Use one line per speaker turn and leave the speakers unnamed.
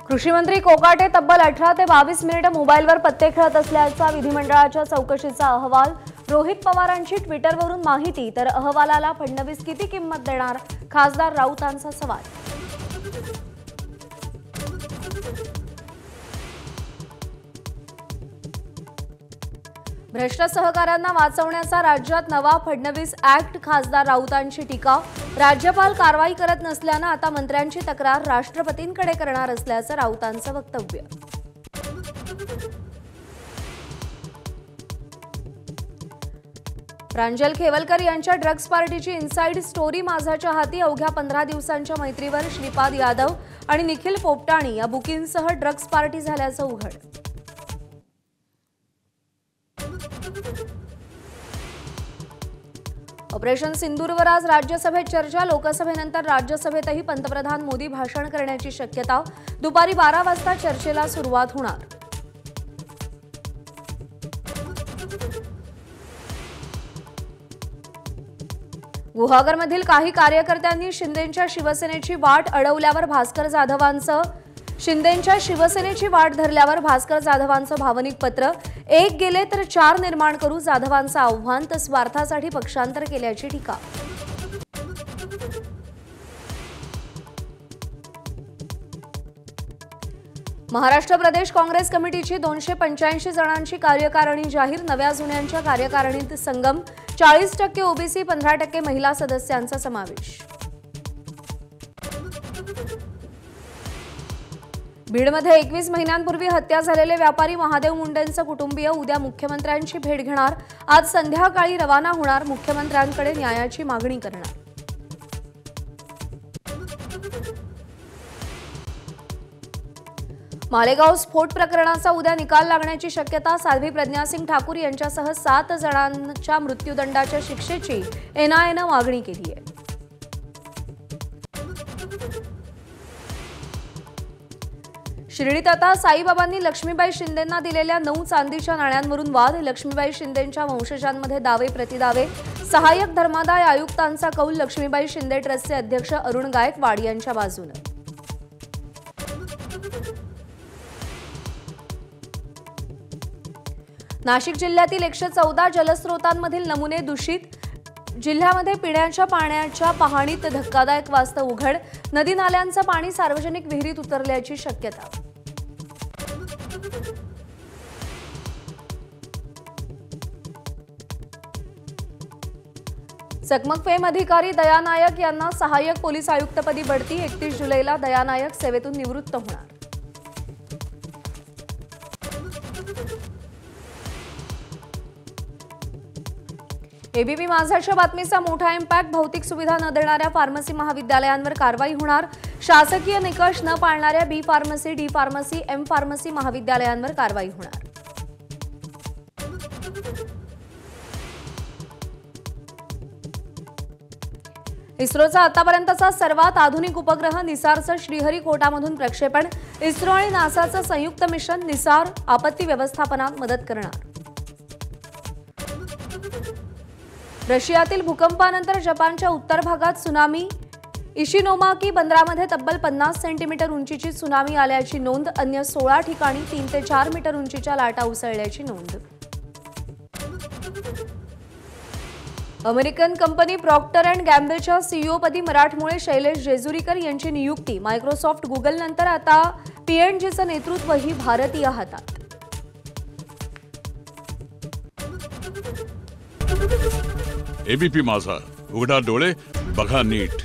कृषी मंत्री कोकाटे तब्बल 18 ते 22 मिनिटे मोबाईलवर पत्ते खेळत असल्याचा विधिमंडळाच्या चौकशीचा अहवाल। रोहित पवारांची ट्विटरवरून माहिती, तर अहवालाला फडणवीस किती किंमत देणार? खासदार राऊतांचा सवाल। भ्रष्ट सहकाऱ्यांना वाचवण्याचा राज्यात नवा फडणवीस ऍक्ट, खासदार राऊतांची टीका। राज्यपाल कारवाई करत नसल्याने आता मंत्र्यांची तक्रार राष्ट्रपतींकडे करणार असल्याचं राऊतांचं वक्तव्य। प्रांजल खेवलकर यांच्या ड्रग्ज पार्टीची इनसाइड स्टोरी माझाच्या हाती। अवघ्या 15 दिवसांच्या मैत्रीवर श्रीपाद यादव आणि निखिल पोपटाणी या बुकींसह ड्रग्ज पार्टी झाल्याचं उघड। ऑपरेशन सिंदूरवर आज राज्यसभेत चर्चा। लोकसभेनंतर राज्यसभेतही पंतप्रधान मोदी भाषण करण्याची शक्यता। दुपारी 12 वाजता चर्चेला सुरुवात होणार। गुहागरमधील काही कार्यकर्त्यांनी शिंदेंच्या शिवसेनेची वाट अडवल्यावर भास्कर जाधवांचं शिंदेंच्या शिवसेनेची वाट धरल्यावर भास्कर जाधवांचं भावनिक पत्र। एक गेले तर 4 निर्माण करू, जाधवांचं आव्हान। तर स्वार्थासाठी पक्षांतर केल्याची टीका। महाराष्ट्र प्रदेश काँग्रेस कमिटीची 285 जणांची कार्यकारिणी जाहीर। नव्या जुन्यांच्या कार्यकारिणीत संगम। 40% ओबीसी, 15% महिला सदस्यांचा समावेश। बीडमध्ये 21 महिन्यांपूर्वी हत्या झालेले व्यापारी महादेव मुंडेंचे कुटुंबीय उद्या मुख्यमंत्र्यांची भेट घेणार। आज संध्याकाळी रवाना होणार, मुख्यमंत्र्यांकडे न्यायाची मागणी करणार। मालेगाव स्फोट प्रकरणाचा उद्या निकाल लागण्याची शक्यता। साध्वी प्रज्ञा सिंग ठाकूर यांच्यासह 7 जणांच्या मृत्यूदंडाच्या शिक्षेची एनआयएनं मागणी केली आहे। शिर्डीत आता साईबाबांनी लक्ष्मीबाई शिंदेंना दिलेल्या 9 चांदीच्या नाण्यांवरून वाद। लक्ष्मीबाई शिंदेंच्या वंशजांमध्ये दावे प्रतिदावे। सहाय्यक धर्मादाय आयुक्तांचा कौल। लक्ष्मीबाई शिंदे ट्रस्टचे अध्यक्ष अरुण गायकवाड यांच्या बाजूने। नाशिक जिल्ह्यातील 114 जलस्रोतांमधील नमुने दूषित। जिल्ह्यामध्ये पिण्याच्या पाण्याच्या पाहणीत धक्कादायक वास्तव उघड। नदी नाल्यांचं पाणी सार्वजनिक विहिरीत उतरल्याची शक्यता। चकमक फेम अधिकारी दया नायक यांना सहाय्यक पोलीस आयुक्तपदी बढती। 31 जुलैला दया नायक सेवेतून निवृत्त होणार। एबीपी माझाच्या बातमीचा मोठा इम्पॅक्ट। भौतिक सुविधा न देणाऱ्या फार्मसी महाविद्यालयांवर कारवाई होणार। शासकीय निकष न पाळणाऱ्या B pharmacy, D pharmacy, M pharmacy महाविद्यालयांवर कारवाई होणार। इस्रोचा आतापर्यंतचा सर्वात आधुनिक उपग्रह निसारचं श्रीहरिकोटामधून प्रक्षेपण। इस्रो आणि नासाचं संयुक्त मिशन निसार आपत्ती व्यवस्थापनात मदत करणार। रशियातील भूकंपानंतर जपानच्या उत्तर भागात त्सुनामी। इशिनोमाकी बंदरामध्ये तब्बल 50 सेंटीमीटर उंचीची त्सुनामी आल्याची नोंद। अन्य 16 ठिकाणी 3 ते 4 मीटर उंचीच्या लाटा उसळल्याची नोंद। अमेरिकन कंपनी प्रॉक्टर अँड गॅम्बलच्या सीईओपदी मराठमोळे शैलेश जेजुरीकर यांची नियुक्ती। मायक्रोसॉफ्ट, गुगल नंतर आता पीएनजीचं नेतृत्वही भारतीय हातात।
एबीपी माझा, उघडा डोळे बघा नीट।